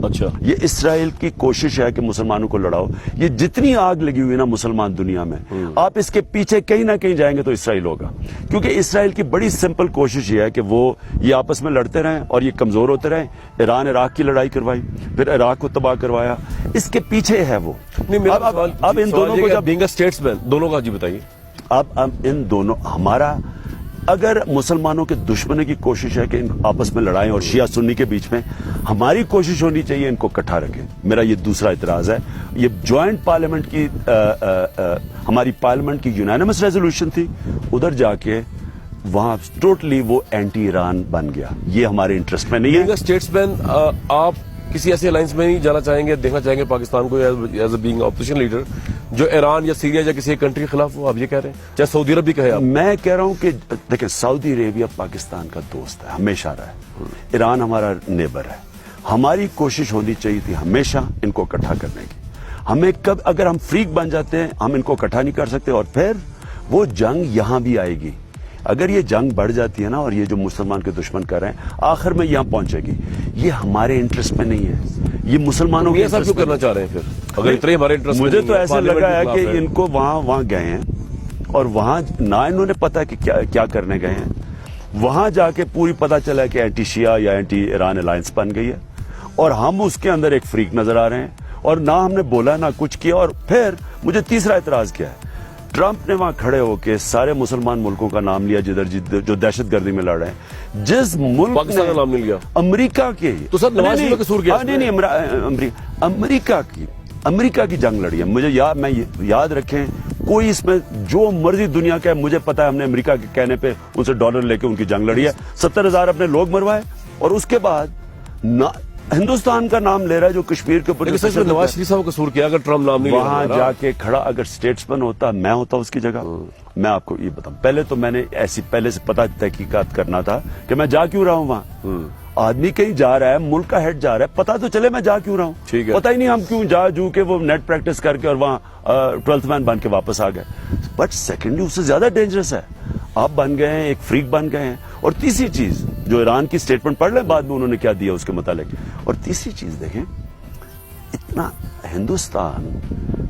اچھا، یہ اسرائیل کی کوشش ہے کہ مسلمانوں کو لڑاؤ. یہ جتنی آگ لگی ہوئی نا مسلمان دنیا میں, آپ اس کے پیچھے کہیں نہ کہیں جائیں گے تو اسرائیل ہوگا, کیونکہ اسرائیل کی بڑی سمپل کوشش یہ ہے کہ وہ یہ آپس میں لڑتے رہیں اور یہ کمزور ہوتے رہیں. ایران عراق کی لڑائی کروائی, پھر عراق کو تباہ کروایا, اس کے پیچھے ہے وہ. اب ان دونوں کو جب بینگ اے اسٹیٹسمین دونوں کا جی بتائیے. اب ان دونوں ہمارا اگر مسلمانوں کے دشمنی کی کوشش ہے کہ ان آپس میں لڑائیں اور شیعہ سنی کے بیچ میں, ہماری کوشش ہونی چاہیے ان کو اکٹھا رکھیں. میرا یہ دوسرا اعتراض ہے. یہ جوائنٹ پارلیمنٹ کی ہماری پارلیمنٹ کی یونانیمس ریزولوشن تھی, ادھر جا کے وہاں ٹوٹلی وہ اینٹی ایران بن گیا. یہ ہمارے انٹرسٹ میں نہیں ہے. بینگ اے اسٹیٹسمین آپ کسی ایسے الائنس میں نہیں جانا چاہیں گے, دیکھنا چاہیں گے پاکستان کو as a being opposition leader جو ایران یا سیریا یا کسی ایک کنٹری کے خلاف ہو؟ آپ یہ کہہ رہے ہیں, چاہے سعودی عرب بھی کہے آپ. میں کہہ رہا ہوں کہ دیکھیں سعودی عربیہ پاکستان کا دوست ہے, ہمیشہ رہا ہے. ایران ہمارا نیبر ہے. ہماری کوشش ہونی چاہیے تھی ہمیشہ ان کو اکٹھا کرنے کی. ہمیں کب اگر ہم فریق بن جاتے ہیں ہم ان کو اکٹھا نہیں کر سکتے, اور پھر وہ جنگ یہاں بھی آئے گی. اگر یہ جنگ بڑھ جاتی ہے نا, اور یہ جو مسلمان کے دشمن کر رہے ہیں آخر میں یہاں پہنچے گی. یہ ہمارے انٹرسٹ میں نہیں ہے, یہ مسلمانوں کے سب کیوں کرنا چاہ رہے ہیں پھر اگر اتنے ہمارے انٹرسٹ؟ مجھے تو ایسا لگا ہے کہ ان کو وہاں گئے ہیں اور وہاں نہ انہوں نے پتا کہ کیا کرنے گئے ہیں. وہاں جا کے پوری پتا چلا کہ اینٹی شیعہ یا اینٹی ایران الائنس بن گئی ہے, اور ہم اس کے اندر ایک فریق نظر آ رہے ہیں, اور نہ ہم نے بولا نہ کچھ کیا. اور پھر مجھے تیسرا اعتراض کیا ہے, ٹرمپ نے وہاں کھڑے ہو کے سارے مسلمان ملکوں کا نام لیا جدھر جو دہشت گردی میں لڑ رہے ہیں. جس ملک پاکستان کا نام نہیں لیا, امریکہ کے, تو سر نواز شریف کا قصور کیا؟ نہیں, امریکہ کی جنگ لڑی ہے. مجھے میں یاد رکھیں, کوئی اس میں جو مرضی دنیا کا ہے, مجھے پتا ہے ہم نے امریکہ کے کہنے پہ ان سے ڈالر لے کے ان کی جنگ لڑی ہے. 70,000 اپنے لوگ مروائے, اور اس کے بعد ہندوستان کا نام لے رہا ہے جو کشمیر کے اوپر. نواز شریف صاحب کا قصور کیا اگر ٹرمپ نام نہیں لیا؟ وہاں جا کے کھڑا اگر اسٹیٹسمین ہوتا, میں ہوتا اس کی جگہ. میں آپ کو یہ بتاؤں, پہلے تو میں نے پہلے سے پتا تحقیقات کرنا تھا کہ میں جا کیوں رہا ہوں وہاں. آدمی کہیں جا رہا ہے, ملک کا ہیڈ جا رہا ہے, پتا تو چلے میں جا کیوں رہا ہوں. پتا ہی نہیں ہم کیوں جو کہ وہ نیٹ پریکٹس کر کے اور وہاں 12th مین بن کے واپس آ گئے. بٹ سیکنڈلی اس سے زیادہ ڈینجرس ہے, آپ بن گئے ہیں ایک فریق بن گئے ہیں. اور تیسری چیز جو ایران کی سٹیٹمنٹ پڑھ لیں بعد میں انہوں نے کیا دیا اس کے متعلق. اور تیسری چیز دیکھیں, اتنا ہندوستان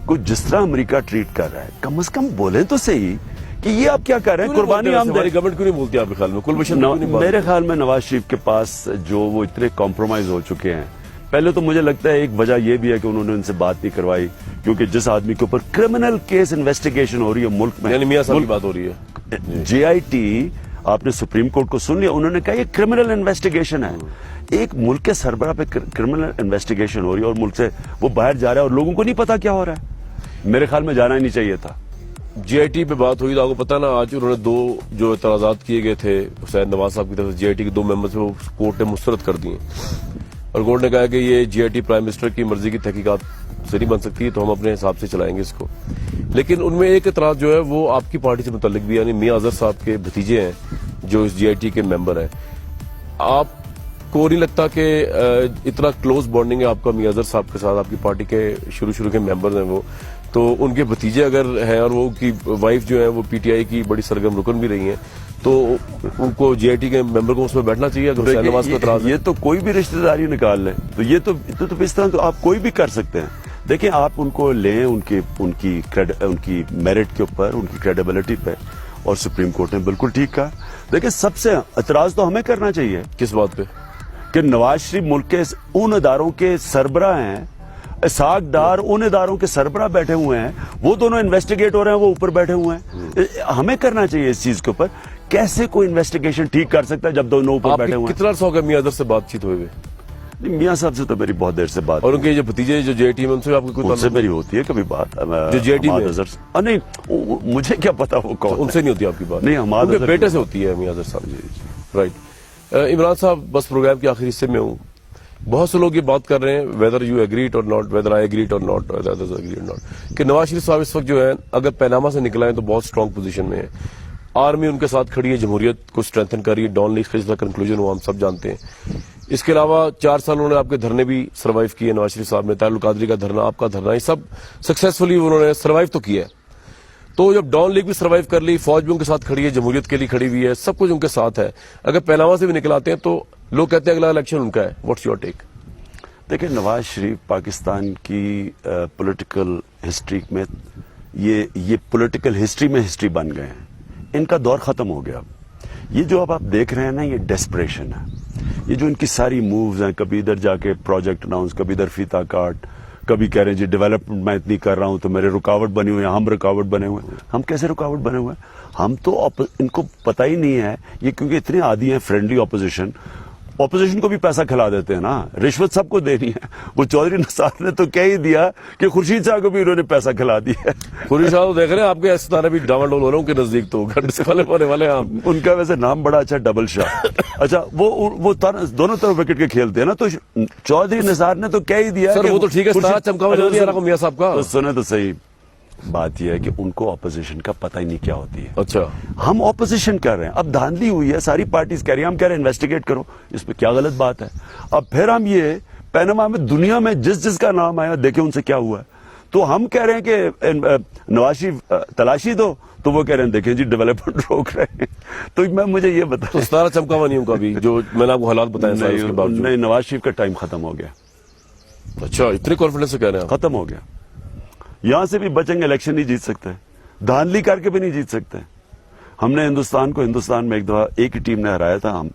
کو جس طرح امریکہ ٹریٹ کر رہا ہے, کم از کم بولیں تو صحیح کہ یہ آپ کیا کر رہے ہیں. قربانی ہم ہماری گورنمنٹ کیوں نہیں بولتی آپ کے خیال میں؟ میرے خیال میں نواز شریف کے پاس جو وہ اتنے کمپرومائز ہو چکے ہیں. پہلے تو مجھے لگتا ہے ایک وجہ یہ بھی ہے کہ انہوں نے ان سے بات نہیں کروائی, کیونکہ جس آدمی کے اوپر کرمنل کیس انویسٹیگیشن ہو رہی ہے ملک میں, یعنی میاں صاحب کی بات ہو رہی ہے, JIT آپ نے سپریم کورٹ کو سن لیا, انہوں نے کہا یہ کرمنل انویسٹیگیشن ہے. ایک ملک کے سربراہ پہ کرمنل انویسٹیگیشن ہو رہی ہے اور ملک سے وہ باہر جا رہا ہے اور لوگوں کو نہیں پتا کیا ہو رہا ہے. میرے خیال میں جانا ہی نہیں چاہیے تھا. JIT پہ بات ہوئی تو آپ کو پتا نا, آج انہوں نے 2 جو اعتراضات کیے گئے تھے حسین نواز صاحب کی طرف سے, JIT کے 2 ممبرز وہ کورٹ نے مسترد کر دیے, اور کورٹ نے کہا کہ یہ JIT پرائم منسٹر کی مرضی کی تحقیقات سے نہیں بن سکتی, تو ہم اپنے حساب سے چلائیں گے اس کو. لیکن ان میں ایک اعتراض جو ہے وہ آپ کی پارٹی سے متعلق بھی, یعنی میاں اظہر صاحب کے بھتیجے ہیں جو اس JIT کے ممبر ہیں. آپ کو نہیں لگتا کہ اتنا کلوز بانڈنگ ہے آپ کا میاں اظہر صاحب کے ساتھ, آپ کی پارٹی کے شروع کے ممبر ہیں وہ, تو ان کے بھتیجے اگر ہیں اور وہ کی وائف جو ہے وہ PTI کی بڑی سرگرم رکن بھی رہی ہیں, تو ان کو JIT کے ممبر کو اس میں بیٹھنا چاہیے اگر حسین نواز کا اعتراض ہے؟ یہ تو کوئی بھی رشتہ داری نکال لیں, تو یہ تو اس طرح تو آپ کوئی بھی کر سکتے ہیں. دیکھیں آپ ان کو لیں ان کی میرٹ کے اوپر, ان کی کریڈیبلٹی پہ, اور سپریم کورٹ نے بالکل ٹھیک کہا. دیکھیں سب سے اعتراض تو ہمیں کرنا چاہیے. کس بات پہ؟ کہ نواز شریف ملک کے ان اداروں کے سربراہ ہیں, اسحاق ڈار ان اداروں کے سربراہ بیٹھے ہوئے ہیں, وہ دونوں انویسٹیگیٹ ہو رہے ہیں, وہ اوپر بیٹھے ہوئے ہیں. ہمیں کرنا چاہیے اس چیز کے اوپر. کیسے کوئی انویسٹیگیشن ٹھیک کر سکتا ہے جب دونوں اوپر بیٹھے ہوئے ہیں؟ کتنا عرصہ ہو گیا میاں اظہر سے بات چیت ہوئے ہوئے؟ میاں صاحب سے تو میری بہت دیر سے بات, اور ان کے جو بھتیجے جو JIT میں ان سے آپ کو ان سے میری ہوتی ہے کبھی بات, جو JIT میں نہیں مجھے کیا پتا وہ کون, ان سے نہیں ہوتی آپ کی بات؟ نہیں, ہمارے بیٹے سے ہوتی ہے میاں اظہر صاحب. رائٹ. عمران صاحب, بس پروگرام کے آخری حصے میں ہوں. بہت سے لوگ یہ بات کر رہے ہیں whether you agree it or not, whether I agree it or not, whether others agree or not, کہ نواز شریف صاحب اس وقت جو ہے اگر پیناما سے نکلا ہے تو بہت اسٹرانگ پوزیشن میں ہے. آرمی ان کے ساتھ کھڑی ہے, جمہوریت کو اسٹرینتھن کر رہی ہے, ڈان لیگ کا کنکلوژن ہوا ہم سب جانتے ہیں. اس کے علاوہ 4 سال انہوں نے آپ کے دھرنے بھی سروائیو کیے, نواز شریف صاحب نے طاہر القادری کا دھرنا, آپ کا دھرنا, یہ سب سکسیسفلی انہوں نے سروائیو تو کیا ہے. تو جب ڈان لیگ بھی سروائیو کر لی, فوج بھی ان کے ساتھ کھڑی ہے, جمہوریت کے لیے کھڑی ہوئی ہے, سب کچھ ان کے ساتھ ہے, اگر پیناما سے بھی نکل آتے ہیں تو لوگ کہتے ہیں اگلا الیکشن ان کا ہے. What's your take? دیکھیں نواز شریف پاکستان کی پولیٹیکل ہسٹری میں یہ پولیٹیکل ہسٹری میں ہسٹری بن گئے ہیں. ان کا دور ختم ہو گیا. یہ جو اب آپ دیکھ رہے ہیں نا، یہ ڈیسپریشن ہے. یہ جو ان کی ساری مووز ہیں، کبھی ادھر جا کے پروجیکٹ اناؤنس، کبھی ادھر فیتا کاٹ، کبھی کہہ رہے ہیں جی ڈیولپمنٹ میں اتنی کر رہا ہوں تو میرے رکاوٹ بنی ہوئی ہیں. ہم رکاوٹ بنے ہوئے ہیں؟ ہم کیسے رکاوٹ بنے ہوئے ہیں؟ ہم تو ان کو پتہ ہی نہیں ہے یہ، کیونکہ اتنے عادی ہیں فرینڈلی اپوزیشن کو بھی پیسہ کھلا دیتے ہیں نا. رشوت سب کو دینی ہے. وہ چودھری نثار نے تو کہہ ہی دیا کہ خورشید شاہ کو بھی انہوں نے پیسہ کھلا دیا. خورشید شاہ تو دیکھ رہے ہیں آپ کے ستارے بھی ڈاون ڈول ہو رہے ہیں ان کے نزدیک، تو ڈسکوالفائی ہونے والے ہیں آپ. ان کا ویسے نام بڑا اچھا، ڈبل شاہ. اچھا وہ دونوں طرف وکٹ کے کھیلتے ہیں نا. تو چودھری نثار نے تو کہہ ہی دیا سر وہ تو ٹھیک ہے، ستارہ چمکا ہوا نہیں آ رہا میاں صاحب کا. تو سنیں تو صحیح، بات یہ ہے کہ ان کو اپوزیشن کا پتہ ہی نہیں کیا ہوتی ہے. اچھا ہم اپوزیشن کر رہے ہیں، اب دھاندلی ہوئی ہے، ساری پارٹیز کہہ رہی ہیں، ہم کہہ رہے ہیں انویسٹیگیٹ کرو، اس پہ کیا غلط بات ہے. اب پھر ہم یہ پینما میں دنیا میں جس کا نام آیا دیکھیں ان سے کیا ہوا ہے. تو ہم کہہ رہے ہیں کہ نواز شریف تلاشی دو، تو وہ کہہ رہے ہیں دیکھیں جی ڈیولپمنٹ روک رہے ہیں. تو مجھے یہ تو بتا، ستارہ چمکا ہوا نہیں ان کا بھی، جو میں نے آپ کو حالات بتائے سارے اس کے باوجود. نہیں، نواز شریف کا ٹائم ختم ہو گیا. اچھا اتنے کانفیڈنس سے کہہ رہے ہیں آپ؟ ختم ہو گیا. یہاں سے بھی بچیں گے، الیکشن نہیں جیت سکتے، دھاندلی کر کے بھی نہیں جیت سکتے. ہم نے ہندوستان میں ایک دفعہ ایک ہی ٹیم نے ہرایا تھا. ہم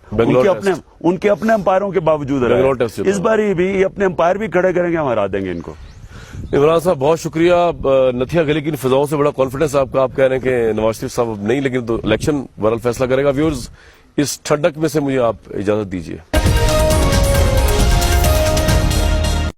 ان کے اپنے امپائروں کے باوجود ہرایا. اس بار بھی اپنے امپائر بھی کھڑے کریں گے، ہم ہرا دیں گے ان کو. عمران صاحب بہت شکریہ. نتھیا گلی کی ان فضاؤں سے بڑا کانفیڈنس آپ کا. آپ کہہ رہے ہیں کہ نواز شریف صاحب نہیں، لیکن تو الیکشن بہرحال فیصلہ کرے گا. ویورز اس ٹھنڈک میں سے مجھے آپ اجازت دیجیے.